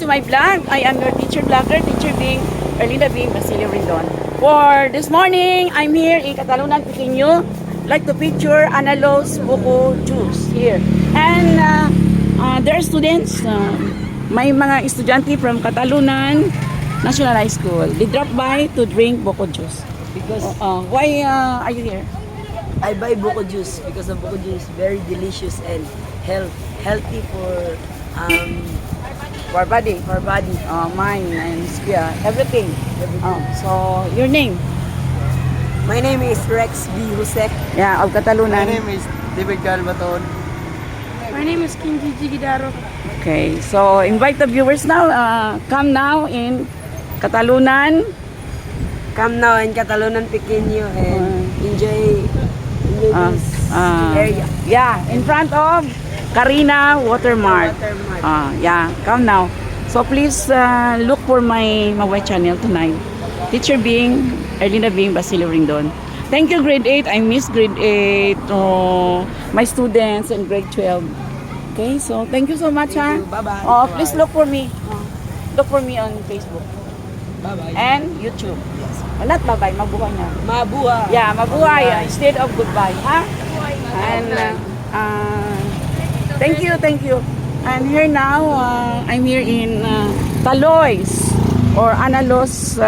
To my vlog, I am your teacher vlogger, teacher Bing, Erlinda Bing, Basilio Rindon. For this morning, I'm here in Catalunan, Pequeño. Like to picture Analos Buko Juice here. And there are students, may mga estudyante from Catalunan National High School. They drop by to drink Buko Juice. Because Why are you here? I buy Buko juice because the Buko juice is very delicious and healthy for For body. body. Mine and yeah, everything. So, your name? My name is Rex B. Jose. Yeah, of Catalunan. is David Calvaton. My name is King Gigi Gidaro. Okay, so invite the viewers now. Come now in Catalunan. Come now in Catalunan Pequeño and enjoy this area. Yeah, in front of Karina Watermark. Watermark. Yeah, come now. So please look for my channel tonight. Teacher Bing, Erlinda Bing, Basilio Rindon. Thank you, grade 8. I miss grade 8. My students in grade 12. Okay, so thank you so much. Thank you. Bye-bye. Please look for me. Look for me on Facebook Bye-bye. and YouTube. Yes. Not bye-bye, mabuhay na. Mabuhay. Yeah, mabuhay instead of goodbye, ha? And thank you. And here now, I'm here in Taloy's or Analos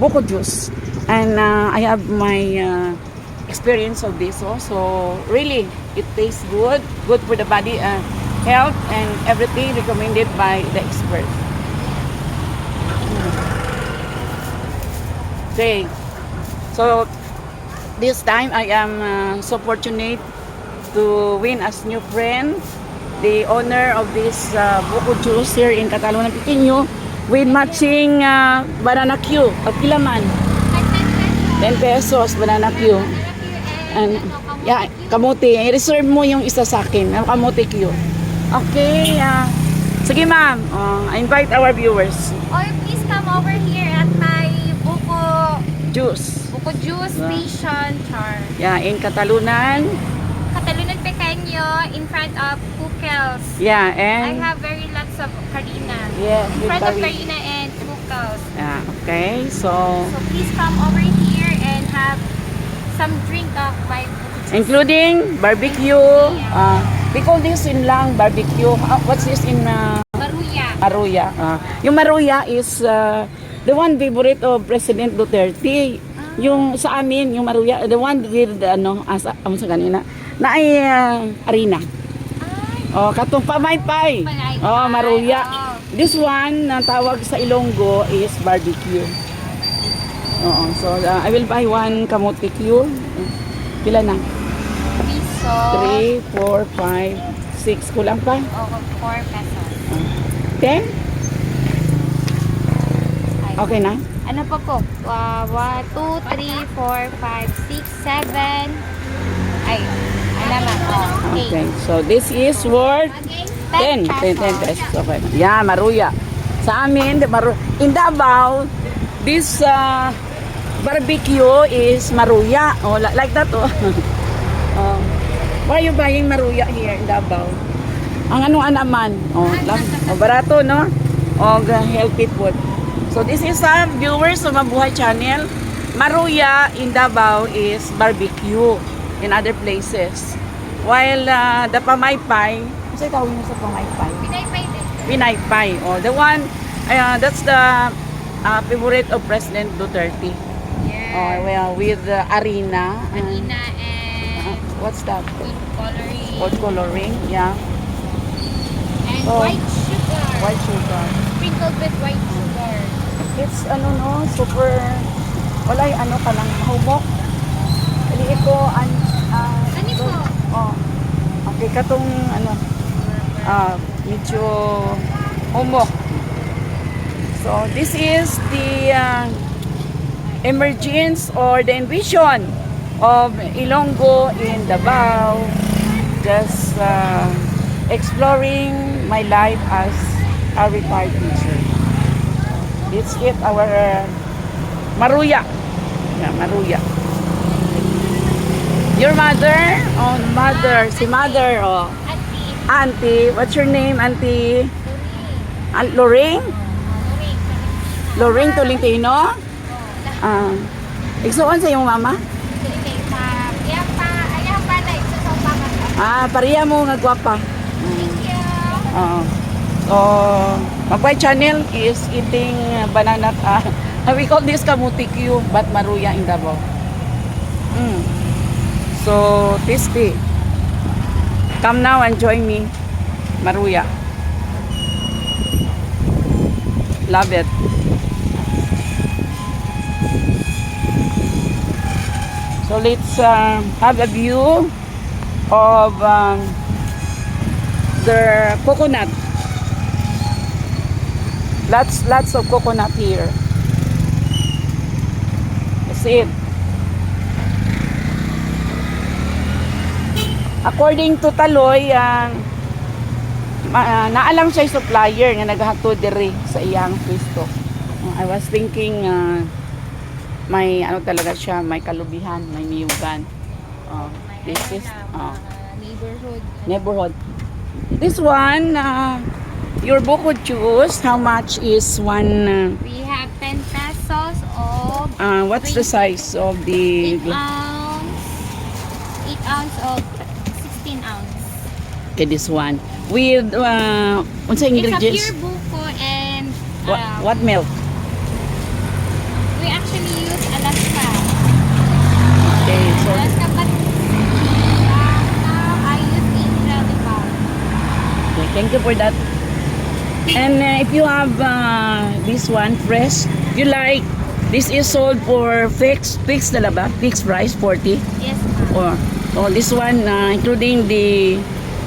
Buko Juice. And I have my experience of this also. Really, it tastes good for the body, health, and everything recommended by the expert. Okay, so this time I am so fortunate to win as new friend, the owner of this Buko Juice here in Catalunan Pequeño with matching banana Q of Kilaman. 10 pesos banana Q. And yeah, kamote. I-reserve mo yung isa sa akin. Kamote Q. Okay. Sige ma'am. I invite our viewers. Or please come over here at my Buko Juice. Juice Station, Char. Yeah, in Catalunan. Catalunan Pequeño, in front of Pukels. Yeah, I and have very lots of Karina. yeah, In with front of curry. Karina and Pukels. Yeah, okay. So So please come over here and have some drink of my Buko Juice. including barbecue. We call this in lang barbecue. What's this in Maruya. Maruya? Yung Maruya is the one favorite of President Duterte. Yung sa amin, yung Maruya, the one with sa kanina, na ay arena. Katong pamaypay. Pamaypay. Maruya. Oh. This one, na tawag sa Ilonggo is barbecue. So I will buy one kamote Q. Pila na? Piso. 3, 4, 5, 6. Kulang pa? 4 pesos. 10? Okay na? Ano pa po? 1, 2, 3, 4, 5, 6, 7. Ay, ano naman? Okay. So this is worth 10 pesos. Okay. Yeah, Maruya. Sa amin, in Davao, this barbecue is Maruya. Like that. Why are you buying Maruya here in Davao? Ang anong anaman? Barato, no? Healthy food. So this is our viewers of Mabuhay Channel. Maruya in Davao is barbecue in other places. While the pamaypay, kasi tawag niyo sa pamaypay? Pinaypay din. Pinaypay. The one, that's the favorite of President Duterte. Yeah. With arena. Arena and What's that? food coloring. Food coloring, yeah. And Oh. white sugar. White sugar. Sprinkled with white sugar. It's super, wala yung ka lang, humok. Liit ko, Ano po? okay, katong, medyo humok. So, this is the emergence or the envision of Ilonggo in Davao. Just exploring my life as a retired teacher. Let's get our Maruya. Yeah, Maruya. Your mother? Si mother. Auntie. Auntie, what's your name, Auntie? Loring? Luring. Loring Tolentino? Ah. Igsuon sa iyong mama? Sige, sa ayang balay sa Sopangan. Ah, pareha mo nga gwapa. Thank you. Oo. So, Magway channel is eating banana. We call this kamuti Q, but maruya in Davao. So, tasty. Come now and join me. Maruya. Love it. So let's have a view of the coconut. Lots of coconut here. See it. According to Taloy, naalang siya supplier nga naghatod diri sa iyang pwesto. I was thinking may ano talaga siya, may kalubihan, may niyugan. This is neighborhood. This one, your buko juice, how much is one? We have 10 pesos of What's the size of the? 8 ounce of 16 ounce. Okay, this one. With unsa It's a ingredients? pure buko and What milk? we actually use Alaska. Okay, so Alaska, but now I use Angel Limao. okay, thank you for that. And if you have this one fresh, you like, this is sold for fixed na ba? Fixed price 40. Yes, ma'am. Or this one including the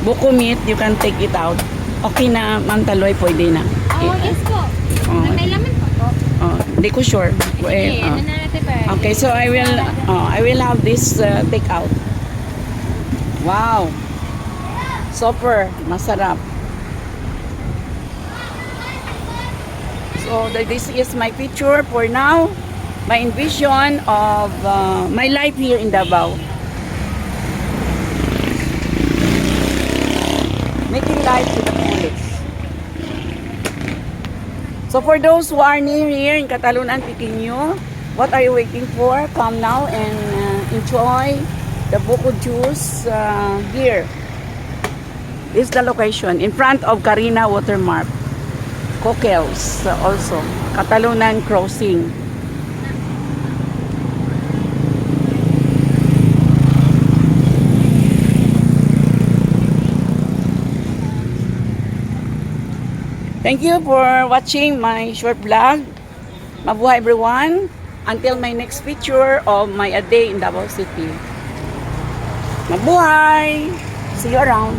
buko meat, you can take it out. Okay na, Ma'am Taloy, pwede na. Oh, yes po. Oh. May laman po po. Hindi ko sure. Sige, ano na natin ba? Okay, so I will have this take out. Wow. Super, masarap. So this is my picture for now. My envision of my life here in Davao. Making life to the fullest. So for those who are near here in Catalunan, Piquinho, what are you waiting for? Come now and enjoy the buko juice here. This is the location in front of Carina Watermark. Cockles also. Catalunan Crossing. Thank you for watching my short vlog. Mabuhay everyone. Until my next picture of my a day in Davao City. Mabuhay! See you around.